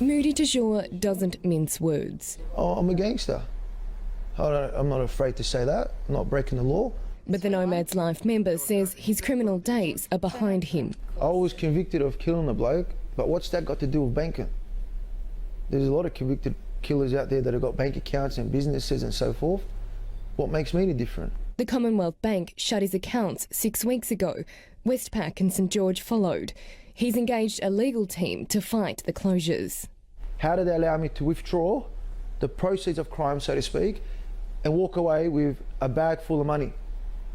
Moody de Jour doesn't mince words. Oh, I'm a gangster. I'm not afraid to say that. I'm not breaking the law. But the Nomads Life member says his criminal days are behind him. I was convicted of killing a bloke, but what's that got to do with banking? There's a lot of convicted killers out there that have got bank accounts and businesses and so forth. What makes me different? The Commonwealth Bank shut his accounts 6 weeks ago. Westpac and St George followed. He's engaged a legal team to fight the closures. How do they allow me to withdraw the proceeds of crime, so to speak, and walk away with a bag full of money?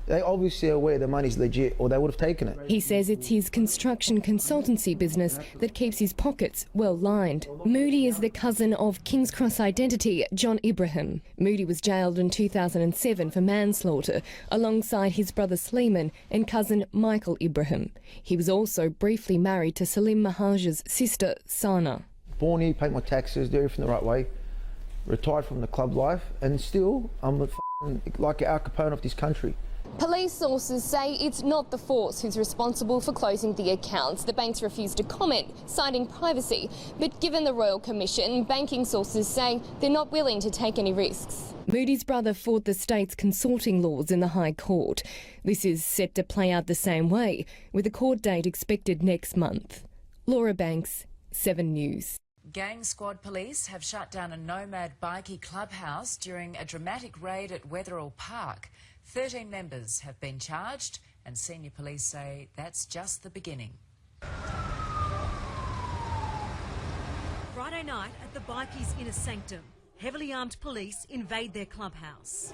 They obviously are aware the money's legit, or they would have taken it. He says it's his construction consultancy business that keeps his pockets well lined. Moody is the cousin of King's Cross identity John Ibrahim. Moody was jailed in 2007 for manslaughter alongside his brother Sleeman and cousin Michael Ibrahim. He was also briefly married to Salim Mahaj's sister Sana. Born here, paid my taxes, do everything the right way, retired from the club life, and still I'm like Al Capone of this country. Police sources say it's not the force who's responsible for closing the accounts. The banks refused to comment, citing privacy. But given the Royal Commission, banking sources say they're not willing to take any risks. Moody's brother fought the state's consorting laws in the High Court. This is set to play out the same way, with a court date expected next month. Laura Banks, 7 News. Gang squad police have shut down a Nomad bikie clubhouse during a dramatic raid at Wetherill Park. 13 members have been charged, and senior police say that's just the beginning. Friday night at the bikies' inner sanctum, heavily armed police invade their clubhouse.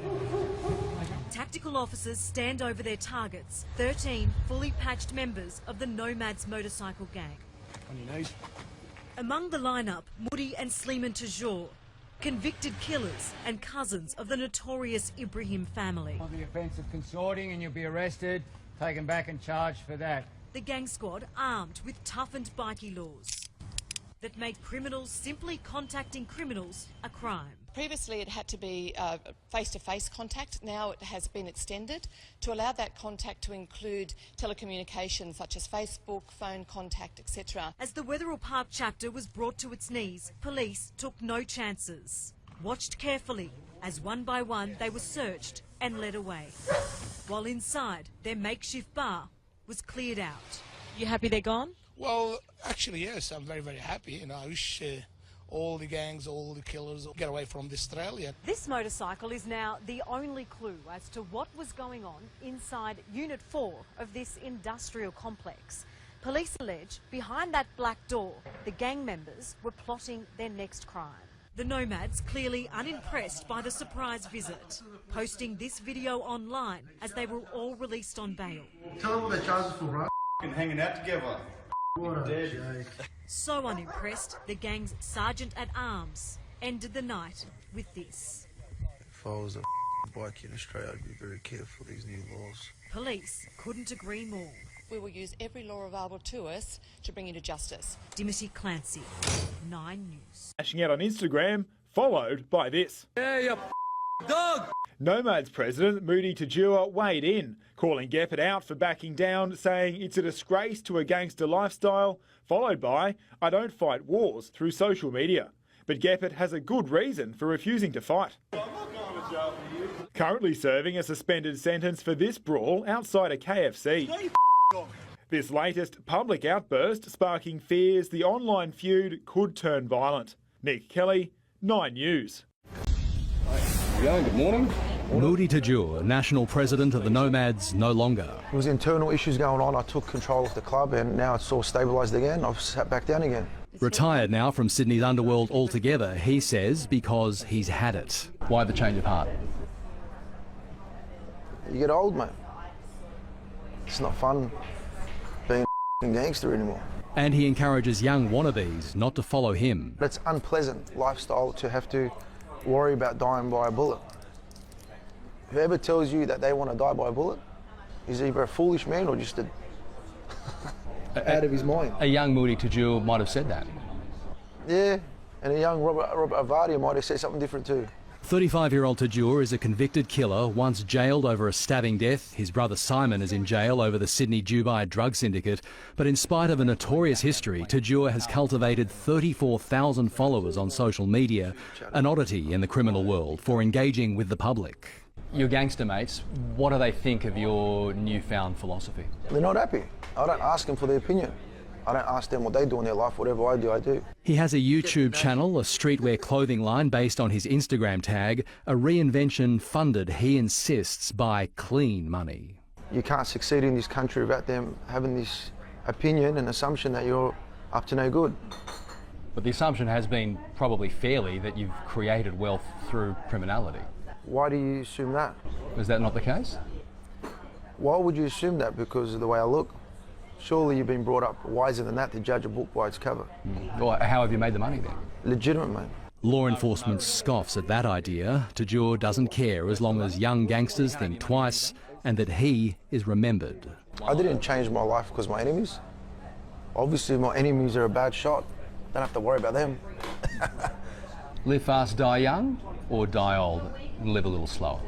Tactical officers stand over their targets, 13 fully patched members of the Nomads motorcycle gang. On your knees. Among the lineup, Moody and Sleeman Tajour, convicted killers and cousins of the notorious Ibrahim family. On the offence of consorting, and you'll be arrested, taken back and charged for that. The gang squad armed with toughened bikie laws that made criminals simply contacting criminals a crime. Previously it had to be face-to-face contact. Now it has been extended to allow that contact to include telecommunications such as Facebook, phone contact, etc. As the Wetherill Park chapter was brought to its knees, police took no chances. Watched carefully as one by one they were searched and led away. While inside, their makeshift bar was cleared out. You happy they're gone? Well, actually, yes, I'm very, very happy. You know, I wish all the gangs, all the killers get away from Australia. This motorcycle is now the only clue as to what was going on inside Unit 4 of this industrial complex. Police allege behind that black door, the gang members were plotting their next crime. The Nomads clearly unimpressed by the surprise visit, posting this video online as they were all released on bail. Tell them what they're charged for, bro. Hanging out together. What a joke. So unimpressed, the gang's sergeant-at-arms ended the night with this. If I was a bike in Australia, I'd be very careful of these new laws. Police couldn't agree more. We will use every law available to us to bring you to justice. Dimity Clancy, 9 News. Lashing out on Instagram, followed by this. Yeah, you dog! Nomads President Moody de Jour weighed in, calling Geppert out for backing down, saying it's a disgrace to a gangster lifestyle, followed by, I don't fight wars through social media. But Geppert has a good reason for refusing to fight. I'm not going to jail for you. Currently serving a suspended sentence for this brawl outside a KFC. This latest public outburst sparking fears the online feud could turn violent. Nick Kelly, 9 News. Good morning. Moody de Jour, national president of the Nomads, no longer. There was internal issues going on. I took control of the club and now it's all stabilised again. I've sat back down again. Retired now from Sydney's underworld altogether, he says, because he's had it. Why the change of heart? You get old, mate. It's not fun being a gangster anymore. And he encourages young wannabes not to follow him. It's unpleasant lifestyle to have to worry about dying by a bullet. Whoever tells you that they want to die by a bullet is either a foolish man or just out of his mind. A young Moody de Jour might have said that. Yeah, and a young Robert Avadia might have said something different too. 35-year-old Tajur is a convicted killer, once jailed over a stabbing death. His brother Simon is in jail over the Sydney-Dubai drug syndicate. But in spite of a notorious history, Tajur has cultivated 34,000 followers on social media, an oddity in the criminal world for engaging with the public. Your gangster mates, what do they think of your newfound philosophy? They're not happy. I don't ask them for their opinion. I don't ask them what they do in their life. Whatever I do, I do. He has a YouTube channel, a streetwear clothing line based on his Instagram tag, a reinvention funded, he insists, by clean money. You can't succeed in this country without them having this opinion and assumption that you're up to no good. But the assumption has been probably fairly that you've created wealth through criminality. Why do you assume that? Is that not the case? Why would you assume that? Because of the way I look? Surely you've been brought up wiser than that to judge a book by its cover. Well, how have you made the money then? Legitimate, mate. Law enforcement scoffs at that idea. Tajur doesn't care as long as young gangsters think twice and that he is remembered. I didn't change my life because of my enemies. Obviously, my enemies are a bad shot. Don't have to worry about them. Live fast, die young, or die old and live a little slower?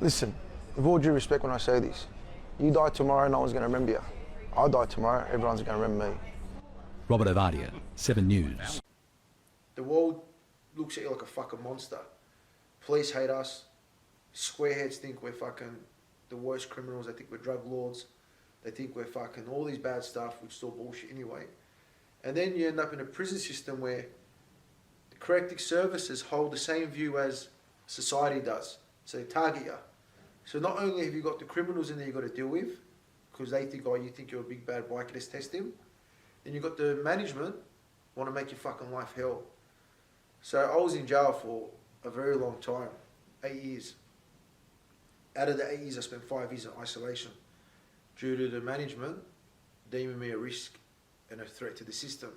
Listen, with all due respect when I say this, you die tomorrow, no one's going to remember you. I die tomorrow, everyone's going to remember me. Robert Ovadia, 7 News. The world looks at you like a fucking monster. Police hate us. Squareheads think we're fucking the worst criminals. They think we're drug lords. They think we're fucking all these bad stuff, which is all bullshit anyway. And then you end up in a prison system where the corrective services hold the same view as society does. So they target you. So not only have you got the criminals in there you've got to deal with, because they think, oh, you think you're a big bad biker, let's test him. Then you've got the management want to make your fucking life hell. So I was in jail for a very long time, 8 years. Out of the 8 years, I spent 5 years in isolation due to the management deeming me a risk and a threat to the system.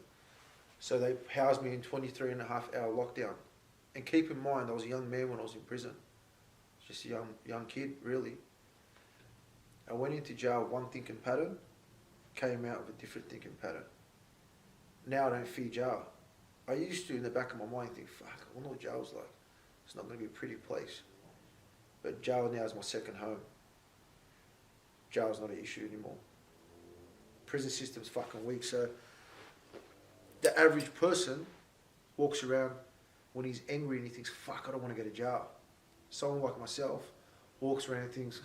So they housed me in 23.5-hour lockdown. And keep in mind, I was a young man when I was in prison. Just a young kid, really. I went into jail with one thinking pattern, came out with a different thinking pattern. Now I don't fear jail. I used to, in the back of my mind, think, fuck, I wonder what jail's like. It's not going to be a pretty place. But jail now is my second home. Jail's not an issue anymore. Prison system's fucking weak, so the average person walks around when he's angry and he thinks, fuck, I don't want to go to jail. Someone like myself walks around and thinks,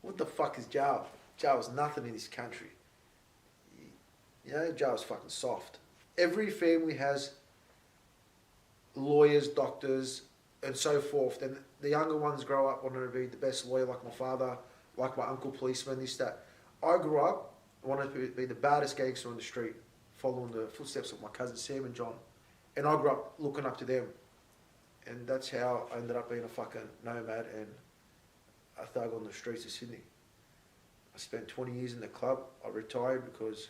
what the fuck is jail? Jail is nothing in this country. You know, jail's fucking soft. Every family has lawyers, doctors, and so forth. And the younger ones grow up wanting to be the best lawyer, like my father, like my uncle, policeman, this, that. I grew up wanting to be the baddest gangster on the street, following the footsteps of my cousins Sam and John. And I grew up looking up to them. And that's how I ended up being a fucking nomad and a thug on the streets of Sydney. I spent 20 years in the club. I retired because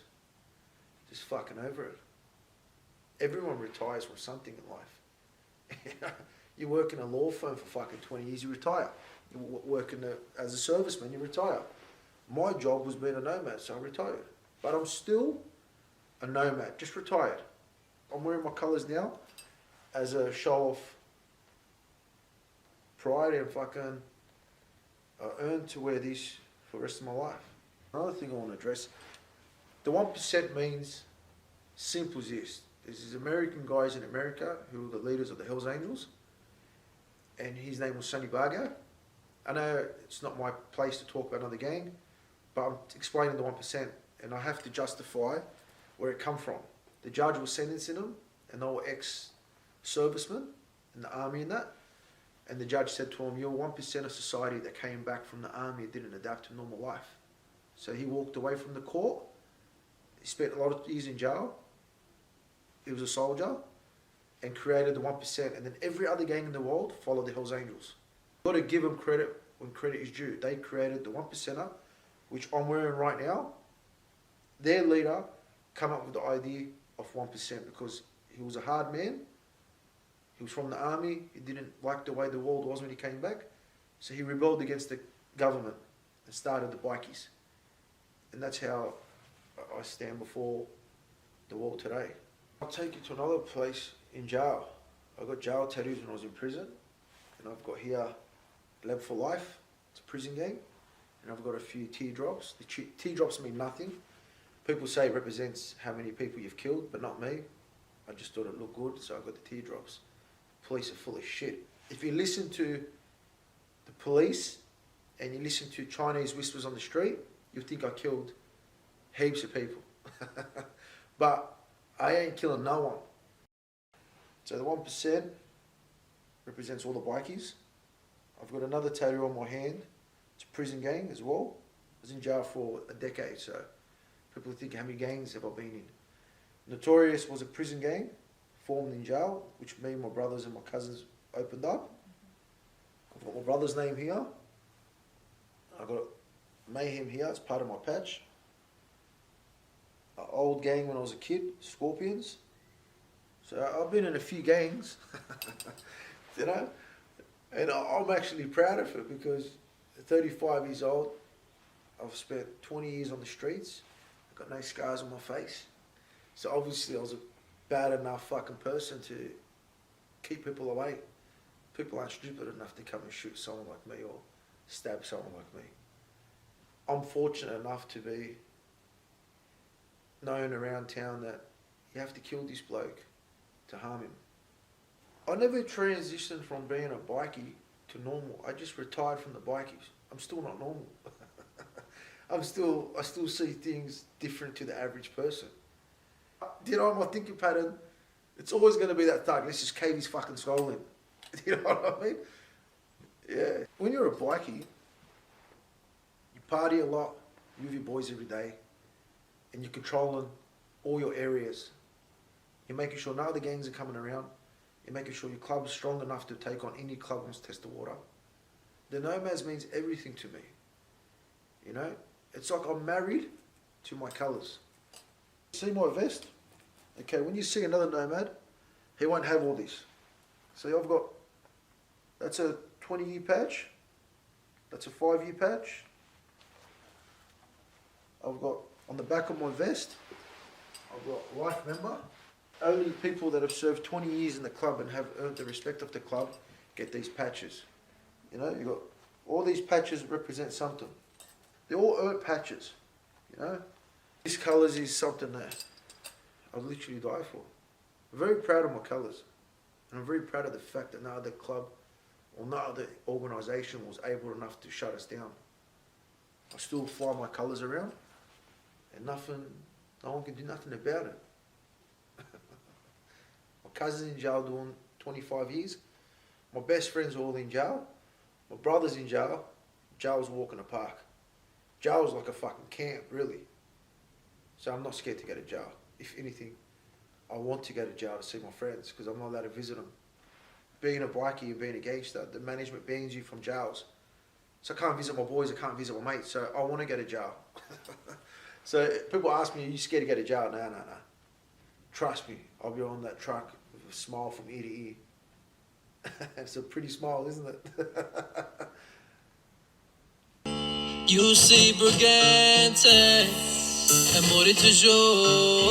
just fucking over it. Everyone retires from something in life. You work in a law firm for fucking 20 years, you retire. You work as a serviceman, you retire. My job was being a nomad, so I retired. But I'm still a nomad, just retired. I'm wearing my colours now as a show of pride and fucking earned to wear this for the rest of my life. Another thing I want to address, the 1% means simple as this. There's these American guys in America who are the leaders of the Hells Angels, and his name was Sonny Bargo. I know it's not my place to talk about another gang, but I'm explaining the 1%, and I have to justify where it come from. The judge was sentencing them, and they were ex-servicemen in the army and that, and the judge said to him, you're 1% of society that came back from the army and didn't adapt to normal life. So he walked away from the court. He spent a lot of years in jail. He was a soldier and created the 1%. And then every other gang in the world followed the Hells Angels. You've got to give them credit when credit is due. They created the 1%er, which I'm wearing right now. Their leader came up with the idea of 1% because he was a hard man. He was from the army. He didn't like the way the world was when he came back. So he rebelled against the government and started the bikies. And that's how I stand before the world today. I'll take you to another place in jail. I got jail tattoos when I was in prison. And I've got here Lab for Life, it's a prison gang. And I've got a few teardrops. The teardrops mean nothing. People say it represents how many people you've killed, but not me. I just thought it looked good, so I got the teardrops. Police are full of shit. If you listen to the police and you listen to Chinese whispers on the street, you'll think I killed heaps of people. But I ain't killing no one. So the 1% represents all the bikies. I've got another tattoo on my hand. It's a prison gang as well. I was in jail for a decade, so people think how many gangs have I been in. Notorious was a prison gang formed in jail, which me, my brothers and my cousins opened up. I've got my brother's name here. I've got Mayhem here, it's part of my patch. An old gang when I was a kid, Scorpions. So I've been in a few gangs, you know, and I'm actually proud of it because at 35 years old, I've spent 20 years on the streets. I've got no scars on my face. So obviously I was a bad enough fucking person to keep people away. People aren't stupid enough to come and shoot someone like me or stab someone like me. I'm fortunate enough to be known around town that you have to kill this bloke to harm him. I never transitioned from being a bikie to normal. I just retired from the bikies. I'm still not normal. I still see things different to the average person. You know, my thinking pattern, it's always going to be that thug. Let's just cave his fucking skull in. You know what I mean? Yeah. When you're a bikie, you party a lot, you with your boys every day, and you're controlling all your areas. You're making sure no other gangs are coming around. You're making sure your club's strong enough to take on any club wants to test the water. The Nomads means everything to me. You know? It's like I'm married to my colours. See my vest? Okay, when you see another Nomad, he won't have all this. See, I've got, that's a 20-year patch. That's a 5-year patch. I've got, on the back of my vest, I've got life member. Only people that have served 20 years in the club and have earned the respect of the club get these patches. You know, you've got, all these patches represent something. They're all earned patches, you know. These colours is something that I literally die for. I'm very proud of my colours. And I'm very proud of the fact that no other club or no other organisation was able enough to shut us down. I still fly my colours around and no one can do nothing about it. My cousin's in jail doing 25 years. My best friends are all in jail. My brother's in jail. Jail's a walk in the park. Jail's like a fucking camp, really. So I'm not scared to go to jail. If anything, I want to go to jail to see my friends because I'm not allowed to visit them. Being a bikie and being a gangster, the management bans you from jails. So I can't visit my boys, I can't visit my mates, so I want to go to jail. So people ask me, are you scared to go to jail? No. Trust me, I'll be on that truck with a smile from ear to ear. It's a pretty smile, isn't it? You sei brigante, amore toujours.